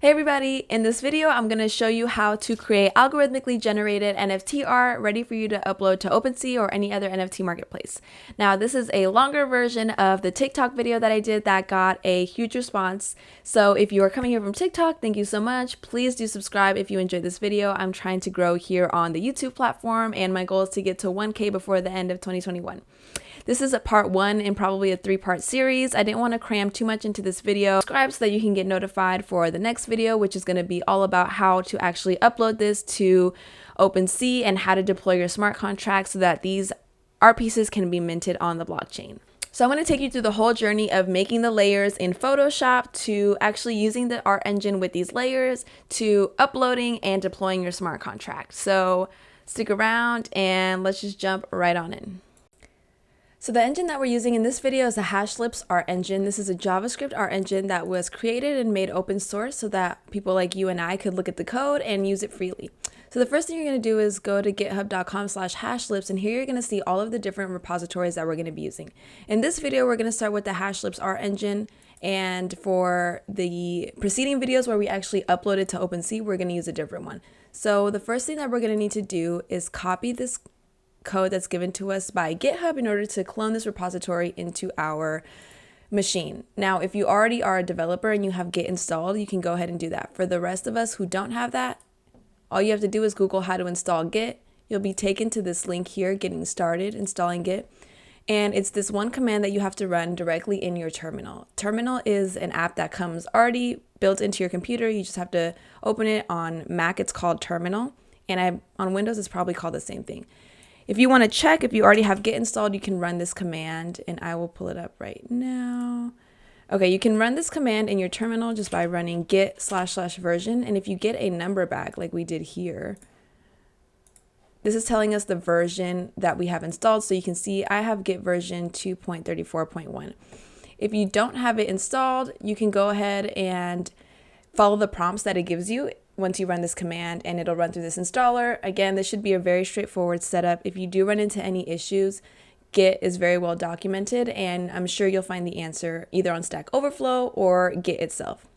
Hey everybody, in this video I'm going to show you how to create algorithmically generated NFT art ready for you to upload to OpenSea or any other NFT marketplace. Now this is a longer version of the TikTok video that I did that got a huge response. So if you are coming here from TikTok, thank you so much. Please do subscribe if you enjoyed this video. I'm trying to grow here on the YouTube platform and my goal is to get to 1K before the end of 2021. This is a part one in probably a 3-part series. I didn't want to cram too much into this video. Subscribe so that you can get notified for the next video, which is going to be all about how to actually upload this to OpenSea and how to deploy your smart contract so that these art pieces can be minted on the blockchain. So I'm going to take you through the whole journey of making the layers in Photoshop to actually using the art engine with these layers to uploading and deploying your smart contract. So stick around and let's just jump right on in. So the engine that we're using in this video is the Hashlips art engine. This is a JavaScript art engine that was created and made open source so that people like you and I could look at the code and use it freely. So the first thing you're going to do is go to github.com/hashlips, and here you're going to see all of the different repositories that we're going to be using. In this video, we're going to start with the Hashlips art engine, and for the preceding videos where we actually uploaded to OpenSea, we're going to use a different one. So the first thing that we're going to need to do is copy this code that's given to us by GitHub in order to clone this repository into our machine. Now, if you already are a developer and you have Git installed, you can go ahead and do that. For the rest of us who don't have that, all you have to do is Google how to install Git. You'll be taken to this link here, getting started installing Git. And it's this one command that you have to run directly in your terminal. Terminal is an app that comes already built into your computer. You just have to open it. On Mac, it's called Terminal. And on Windows, it's probably called the same thing. If you want to check if you already have Git installed, you can run this command, and I will pull it up right now. Okay, you can run this command in your terminal just by running git//version, and if you get a number back like we did here, this is telling us the version that we have installed. So you can see I have Git version 2.34.1. If you don't have it installed, you can go ahead and follow the prompts that it gives you once you run this command, and it'll run through this installer. Again, this should be a very straightforward setup. If you do run into any issues, Git is very well documented, and I'm sure you'll find the answer either on Stack Overflow or Git itself.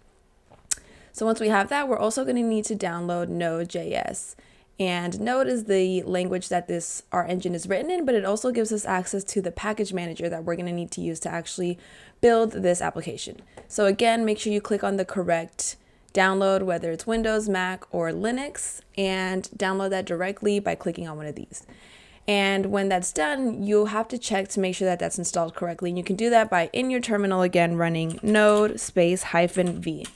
So once we have that, we're also going to need to download Node.js. And Node is the language that this art engine is written in, but it also gives us access to the package manager that we're going to need to use to actually build this application. So again, make sure you click on the correct download, whether it's Windows, Mac, or Linux, and download that directly by clicking on one of these. And when that's done, you'll have to check to make sure that that's installed correctly. And you can do that by in your terminal again running node -v.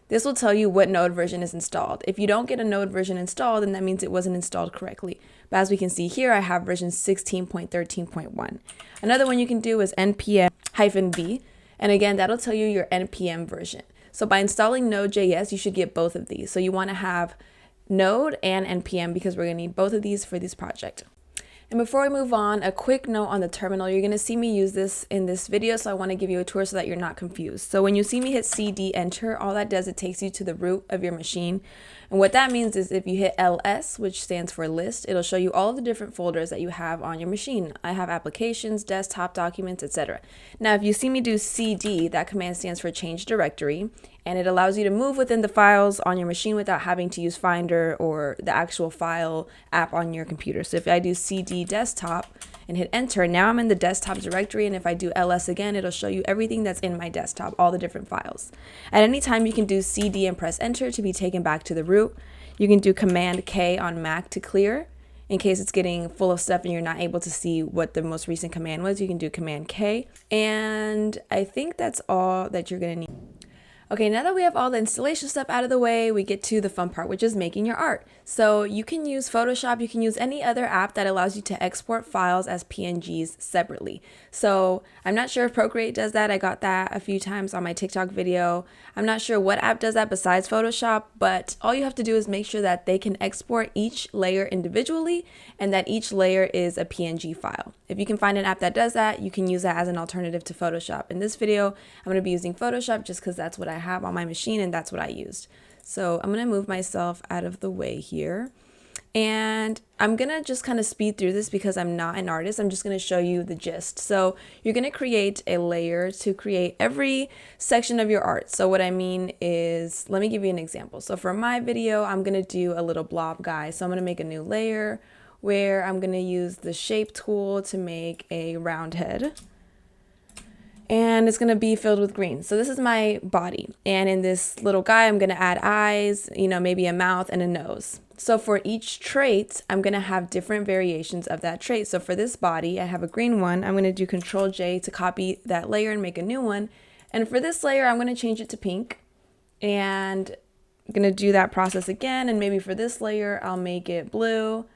This will tell you what node version is installed. If you don't get a node version installed, then that means it wasn't installed correctly. But as we can see here, I have version 16.13.1. Another one you can do is npm-v. And again, that'll tell you your npm version. So by installing Node.js, you should get both of these. So you want to have Node and NPM because we're going to need both of these for this project. And before we move on, a quick note on the terminal. You're going to see me use this in this video, so I want to give you a tour so that you're not confused. So when you see me hit CD enter, all that does, it takes you to the root of your machine. And what that means is if you hit LS, which stands for list, it'll show you all of the different folders that you have on your machine. I have applications, desktop, documents, etc. Now, if you see me do CD, that command stands for change directory, and it allows you to move within the files on your machine without having to use Finder or the actual file app on your computer. So if I do CD desktop and hit enter, now I'm in the desktop directory, and if I do LS again, it'll show you everything that's in my desktop, all the different files. At any time, you can do CD and press enter to be taken back to the root. You can do Command K on Mac to clear. In case it's getting full of stuff and you're not able to see what the most recent command was, you can do Command K. And I think that's all that you're going to need. Okay, now that we have all the installation stuff out of the way, we get to the fun part, which is making your art. So you can use Photoshop, you can use any other app that allows you to export files as PNGs separately. So I'm not sure if Procreate does that. I got that a few times on my TikTok video. I'm not sure what app does that besides Photoshop, but all you have to do is make sure that they can export each layer individually and that each layer is a PNG file. If you can find an app that does that, you can use that as an alternative to Photoshop. In this video, I'm going to be using Photoshop just because that's what I have on my machine and that's what I used. So I'm going to move myself out of the way here. And I'm gonna just kind of speed through this because I'm not an artist. I'm just gonna show you the gist. So you're gonna create a layer to create every section of your art. So what I mean is, let me give you an example. So for my video, I'm gonna do a little blob guy. So I'm gonna make a new layer where I'm gonna use the shape tool to make a round head. And it's gonna be filled with green. So this is my body. And in this little guy, I'm gonna add eyes, maybe a mouth and a nose. So for each trait, I'm gonna have different variations of that trait. So for this body, I have a green one. I'm gonna do Control J to copy that layer and make a new one. And for this layer, I'm gonna change it to pink. And I'm gonna do that process again. And maybe for this layer, I'll make it blue.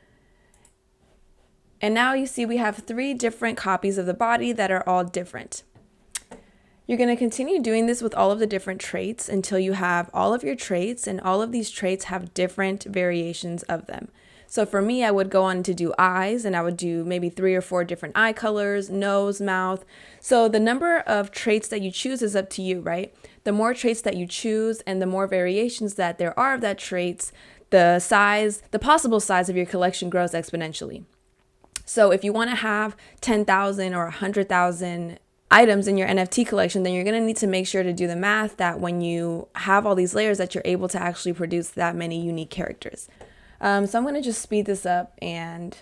And now you see we have 3 different copies of the body that are all different. You're going to continue doing this with all of the different traits until you have all of your traits, and all of these traits have different variations of them. So for me, I would go on to do eyes, and I would do maybe 3 or 4 different eye colors, nose, mouth. So the number of traits that you choose is up to you, right? The more traits that you choose and the more variations that there are of that traits, the possible size of your collection grows exponentially. So if you want to have 10,000 or 100,000 items in your NFT collection, then you're going to need to make sure to do the math that when you have all these layers that you're able to actually produce that many unique characters. So I'm going to just speed this up and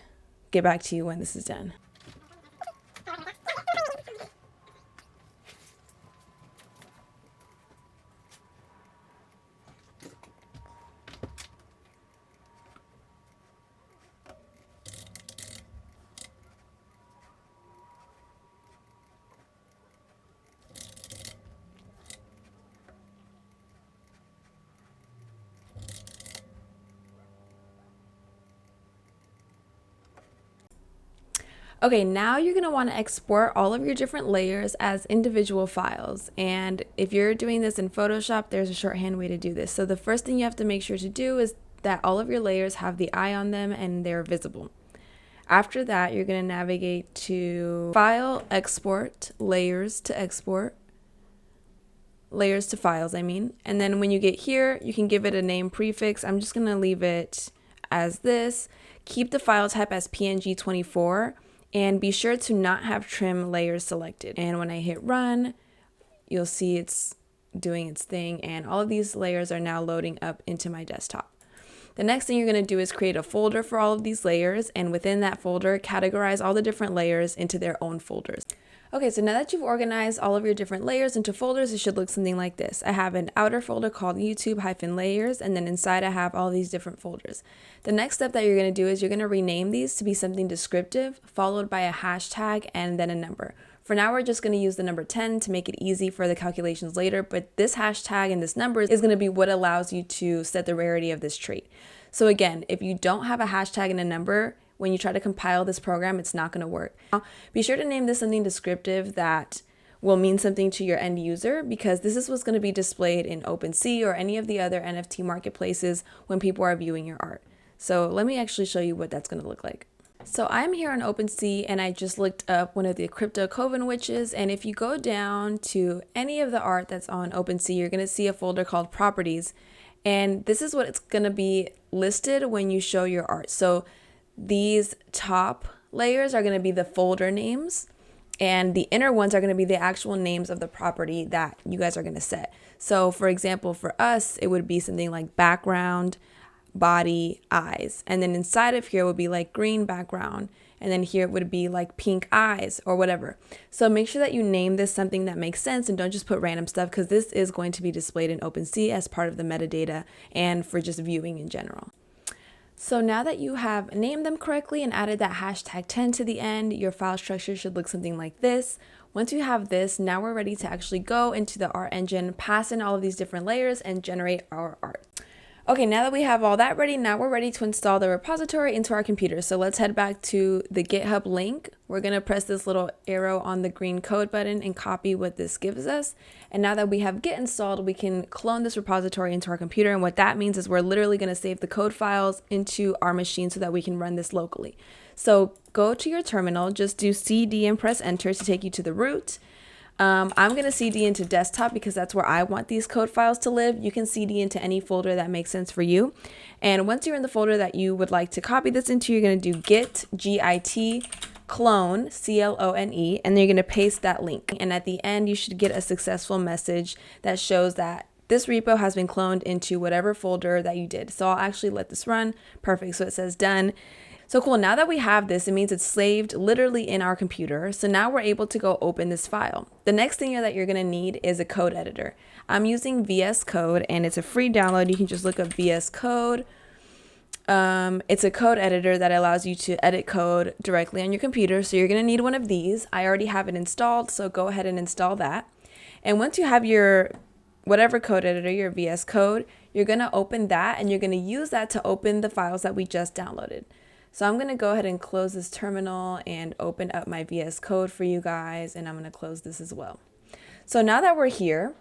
get back to you when this is done. Okay, now you're going to want to export all of your different layers as individual files. And if you're doing this in Photoshop, there's a shorthand way to do this. So the first thing you have to make sure to do is that all of your layers have the eye on them and they're visible. After that, you're going to navigate to File, Export, Layers to Export. Layers to Files, I mean. And then when you get here, you can give it a name prefix. I'm just going to leave it as this. Keep the file type as PNG24. And be sure to not have trim layers selected. And when I hit run, you'll see it's doing its thing, and all of these layers are now loading up into my desktop. The next thing you're going to do is create a folder for all of these layers, and within that folder, categorize all the different layers into their own folders. Okay, so now that you've organized all of your different layers into folders, it should look something like this. I have an outer folder called YouTube-layers, and then inside I have all these different folders. The next step that you're going to do is you're going to rename these to be something descriptive, followed by a hashtag and then a number. For now, we're just going to use the number 10 to make it easy for the calculations later, but this hashtag and this number is going to be what allows you to set the rarity of this trait. So again, if you don't have a hashtag and a number, when you try to compile this program, it's not going to work. Now, be sure to name this something descriptive that will mean something to your end user, because this is what's going to be displayed in OpenSea or any of the other NFT marketplaces when people are viewing your art. So let me actually show you what that's going to look like. So I'm here on OpenSea, and I just looked up one of the crypto coven witches, and if you go down to any of the art that's on OpenSea, you're going to see a folder called properties, and this is what it's going to be listed when you show your art. So these top layers are going to be the folder names, and the inner ones are going to be the actual names of the property that you guys are going to set. So for example, for us, it would be something like background, body, eyes. And then inside of here would be like green background. And then here it would be like pink eyes or whatever. So make sure that you name this something that makes sense and don't just put random stuff, because this is going to be displayed in OpenSea as part of the metadata and for just viewing in general. So now that you have named them correctly and added that hashtag 10 to the end, your file structure should look something like this. Once you have this, now we're ready to actually go into the art engine, pass in all of these different layers, and generate our art. Okay, now that we have all that ready, now we're ready to install the repository into our computer. So let's head back to the GitHub link. We're going to press this little arrow on the green code button and copy what this gives us. And now that we have Git installed, we can clone this repository into our computer. And what that means is we're literally going to save the code files into our machine so that we can run this locally. So go to your terminal, just do CD and press enter to take you to the root. I'm going to CD into desktop because that's where I want these code files to live. You can CD into any folder that makes sense for you. And once you're in the folder that you would like to copy this into, you're going to do git, G-I-T, clone, C-L-O-N-E, and then you're going to paste that link. And at the end, you should get a successful message that shows that this repo has been cloned into whatever folder that you did. So I'll actually let this run. Perfect. So it says done. So cool. Now that we have this, it means it's saved literally in our computer. So now we're able to go open this file. The next thing that you're going to need is a code editor. I'm using VS Code and it's a free download. You can just look up VS Code. It's a code editor that allows you to edit code directly on your computer. So you're going to need one of these. I already have it installed, so go ahead and install that. And once you have your whatever code editor, your VS Code, you're going to open that and you're going to use that to open the files that we just downloaded. So I'm going to go ahead and close this terminal and open up my VS Code for you guys, and I'm going to close this as well. So now that we're here,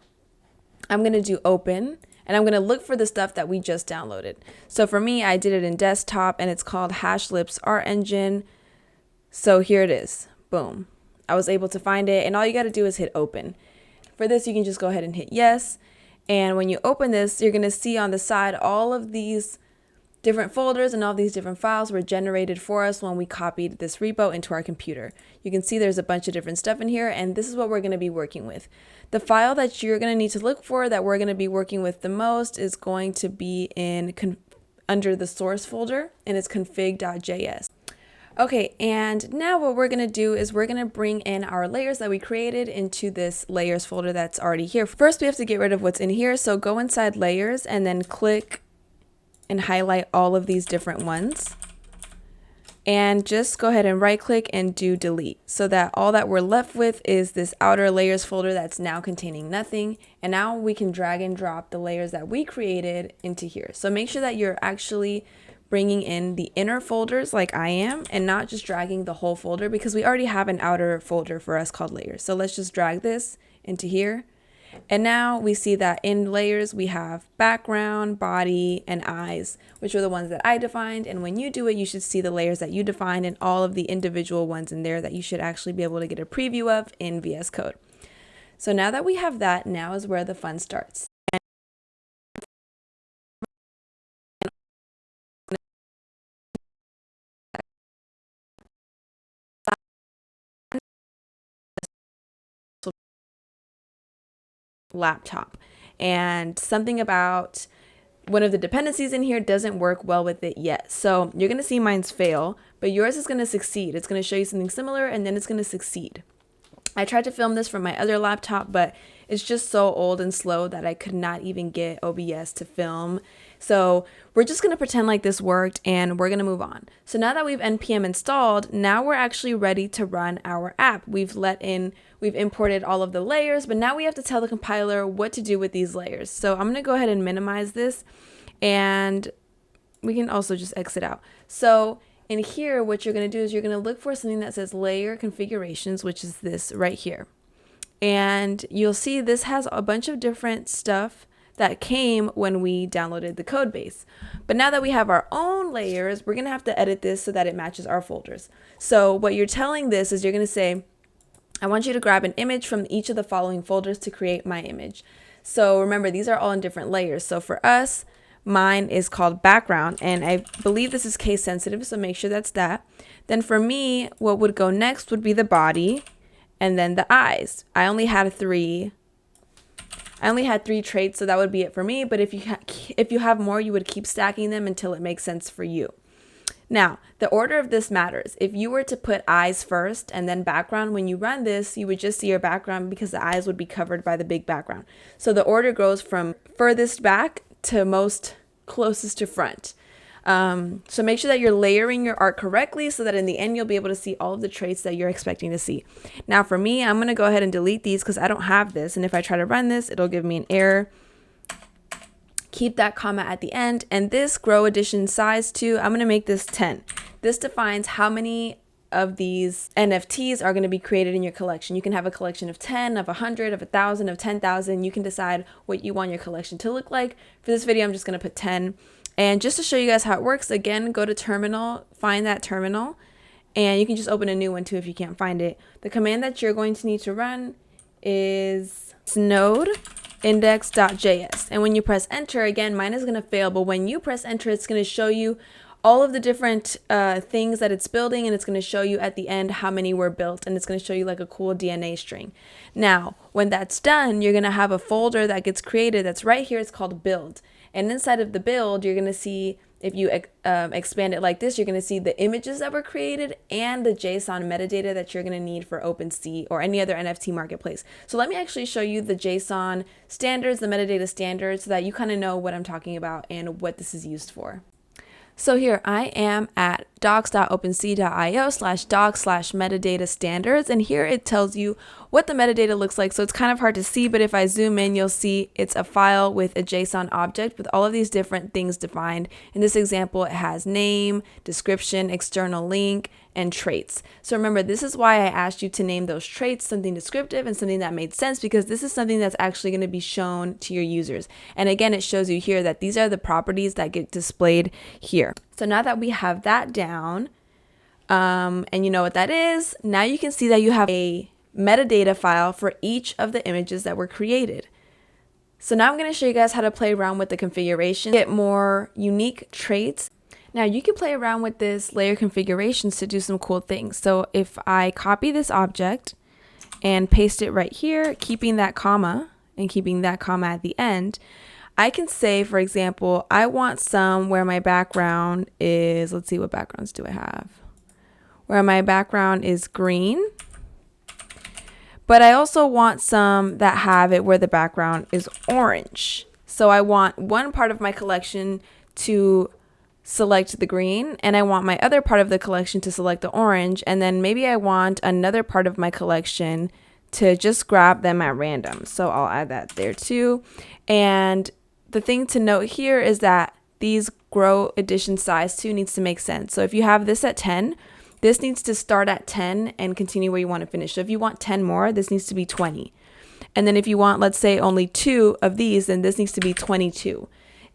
I'm going to do open, and I'm going to look for the stuff that we just downloaded. So for me, I did it in desktop, and it's called Hashlips Art Engine. So here it is. Boom. I was able to find it, and all you got to do is hit open. For this, you can just go ahead and hit yes. And when you open this, you're going to see on the side all of these different folders and all these different files were generated for us when we copied this repo into our computer. You can see there's a bunch of different stuff in here, and this is what we're going to be working with. The file that you're going to need to look for that we're going to be working with the most is going to be in under the source folder, and it's config.js. Okay, and now what we're going to do is we're going to bring in our layers that we created into this layers folder that's already here. First, we have to get rid of what's in here, so go inside layers and then click and highlight all of these different ones, and just go ahead and right click and do delete, so that all that we're left with is this outer layers folder that's now containing nothing. And now we can drag and drop the layers that we created into here. So make sure that you're actually bringing in the inner folders like I am, and not just dragging the whole folder, because we already have an outer folder for us called layers. So let's just drag this into here. And now we see that in layers, we have background, body, and eyes, which are the ones that I defined. And when you do it, you should see the layers that you defined and all of the individual ones in there that you should actually be able to get a preview of in VS Code. So now that we have that, now is where the fun starts. Laptop, and something about one of the dependencies in here doesn't work well with it yet. So you're going to see mine's fail, but yours is going to succeed. It's going to show you something similar, and then it's going to succeed. I tried to film this from my other laptop, but it's just so old and slow that I could not even get OBS to film. So we're just going to pretend like this worked, and we're going to move on. So now that we've npm installed, now we're actually ready to run our app. We've imported all of the layers, but now we have to tell the compiler what to do with these layers. So I'm going to go ahead and minimize this, and we can also just exit out. So in here, what you're going to do is you're going to look for something that says layer configurations, which is this right here. And you'll see this has a bunch of different stuff that came when we downloaded the code base. But now that we have our own layers, we're going to have to edit this so that it matches our folders. So what you're telling this is you're going to say, I want you to grab an image from each of the following folders to create my image. So remember, these are all in different layers. So for us, mine is called background, and I believe this is case sensitive, so make sure that's that. Then for me, what would go next would be the body, and then the eyes. I only had three traits, so that would be it for me. But if you have more, you would keep stacking them until it makes sense for you. Now, the order of this matters. If you were to put eyes first and then background, when you run this, you would just see your background because the eyes would be covered by the big background. So the order goes from furthest back to most closest to front. So make sure that you're layering your art correctly so that in the end, you'll be able to see all of the traits that you're expecting to see. Now for me, I'm going to go ahead and delete these because I don't have this. And if I try to run this, it'll give me an error. Keep that comma at the end. And this grow addition size too, I'm going to make this 10. This defines how many of these NFTs are going to be created in your collection. You can have a collection of 10, of 100, of 1,000, of 10,000. You can decide what you want your collection to look like. For this video, I'm just going to put 10. And just to show you guys how it works, again, go to terminal, find that terminal, and you can just open a new one too if you can't find it. The command that you're going to need to run is node index.js. And when you press enter, again, mine is going to fail, but when you press enter, it's going to show you all of the different things that it's building, and it's going to show you at the end how many were built, and it's going to show you like a cool DNA string. Now, when that's done, you're going to have a folder that gets created that's right here. It's called build. And inside of the build, you're going to see, if you expand it like this, you're going to see the images that were created and the JSON metadata that you're going to need for OpenSea or any other NFT marketplace. So let me actually show you the JSON standards, the metadata standards, so that you kind of know what I'm talking about and what this is used for. So here I am at docs.opensea.io/docs/metadata standards, and here it tells you what the metadata looks like. So it's kind of hard to see, but if I zoom in, you'll see it's a file with a JSON object with all of these different things defined. In this example, it has name, description, external link, and traits. So remember, this is why I asked you to name those traits something descriptive and something that made sense, because this is something that's actually going to be shown to your users. And again, it shows you here that these are the properties that get displayed here. So now that we have that down, and you know what that is, now you can see that you have a metadata file for each of the images that were created. So now I'm going to show you guys how to play around with the configuration, get more unique traits. Now you can play around with this layer configurations to do some cool things. So if I copy this object and paste it right here, keeping that comma and keeping that comma at the end, I can say, for example, I want some where my background is, let's see, what backgrounds do I have? Where my background is green, but I also want some that have it where the background is orange. So I want one part of my collection to select the green, and I want my other part of the collection to select the orange, and then maybe I want another part of my collection to just grab them at random. So I'll add that there too. And the thing to note here is that these grow addition size too needs to make sense. So if you have this at 10, this needs to start at 10 and continue where you want to finish. So if you want 10 more, this needs to be 20. And then if you want, let's say, only 2 of these, then this needs to be 22.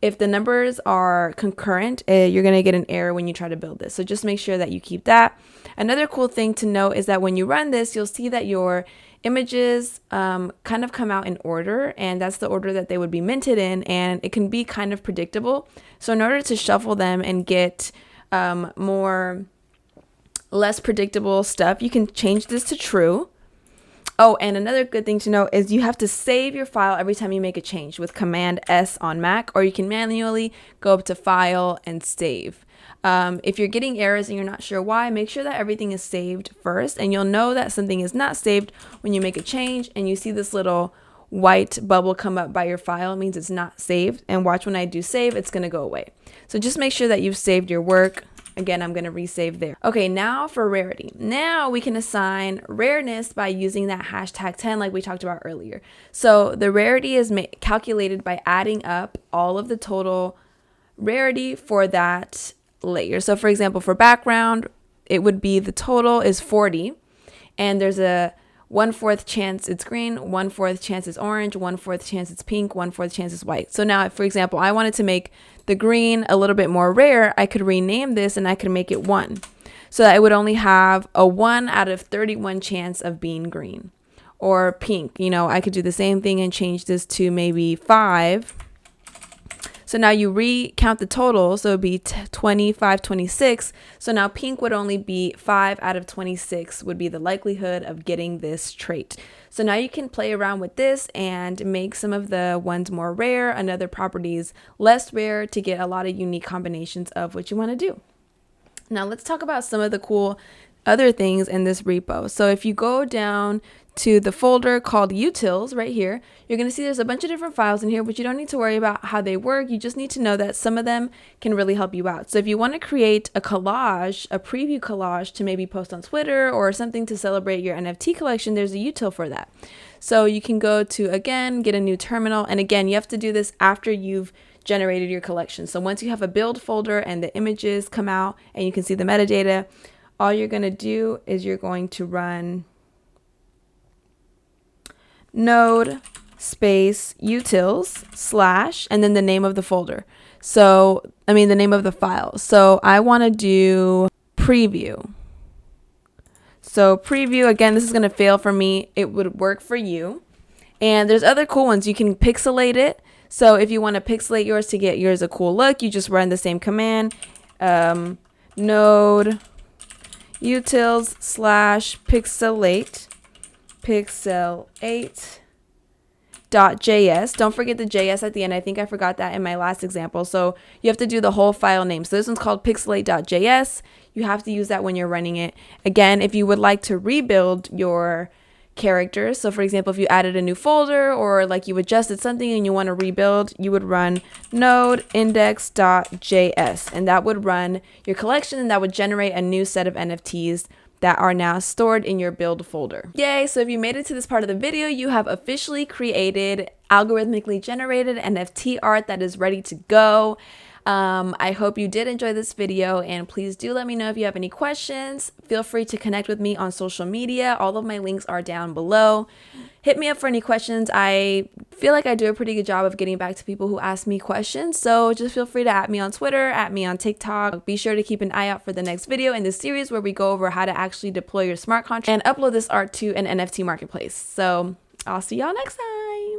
If the numbers are concurrent, you're going to get an error when you try to build this. So just make sure that you keep that. Another cool thing to note is that when you run this, you'll see that your images kind of come out in order, and that's the order that they would be minted in, and it can be kind of predictable. So in order to shuffle them and get less predictable stuff, you can change this to true. Oh, and another good thing to know is you have to save your file every time you make a change with Command S on Mac, or you can manually go up to File and Save. If you're getting errors and you're not sure why, make sure that everything is saved first, and you'll know that something is not saved when you make a change and you see this little white bubble come up by your file. It means it's not saved, and watch when I do save, it's going to go away. So just make sure that you've saved your work. Again, I'm going to resave there. Okay, now for rarity. Now we can assign rareness by using that hashtag 10 like we talked about earlier. So the rarity is calculated by adding up all of the total rarity for that layer. So for example, for background, it would be the total is 40, and there's a 1/4 chance it's green, 1/4 chance it's orange, 1/4 chance it's pink, 1/4 chance it's white. So now, for example, I wanted to make the green a little bit more rare. I could rename this and I could make it 1. So that it would only have a 1 out of 31 chance of being green. Or pink, I could do the same thing and change this to maybe 5. So now you recount the total, so it would be 25, 26. So now pink would only be 5 out of 26 would be the likelihood of getting this trait. So now you can play around with this and make some of the ones more rare and other properties less rare to get a lot of unique combinations of what you want to do. Now let's talk about some of the cool other things in this repo. So if you go down to the folder called utils right here, you're going to see there's a bunch of different files in here, but you don't need to worry about how they work. You just need to know that some of them can really help you out. So if you want to create a collage, a preview collage to maybe post on Twitter or something to celebrate your NFT collection, there's a util for that. So you can go to, again, get a new terminal. And again, you have to do this after you've generated your collection. So once you have a build folder and the images come out and you can see the metadata, all you're going to do is you're going to run node space utils / and then the name of the folder. So, the name of the file. So I want to do preview. So preview, again, this is going to fail for me. It would work for you. And there's other cool ones. You can pixelate it. So if you want to pixelate yours to get yours a cool look, you just run the same command, node utils slash pixelate.js. Don't forget the JS at the end. I think I forgot that in my last example. So you have to do the whole file name. So this one's called pixelate.js. You have to use that when you're running it. Again, if you would like to rebuild your characters, so for example, if you added a new folder or like you adjusted something and you want to rebuild, you would run node index.js, and that would run your collection, and that would generate a new set of NFTs that are now stored in your build folder. Yay! So if you made it to this part of the video, you have officially created algorithmically generated NFT art that is ready to go. I hope you did enjoy this video, and please do let me know if you have any questions. Feel free to connect with me on social media. All of my links are down below. Hit me up for any questions. I feel like I do a pretty good job of getting back to people who ask me questions, so just feel free to @me on Twitter, @me on TikTok. Be sure to keep an eye out for the next video in this series where we go over how to actually deploy your smart contract and upload this art to an NFT marketplace. So I'll see y'all next time.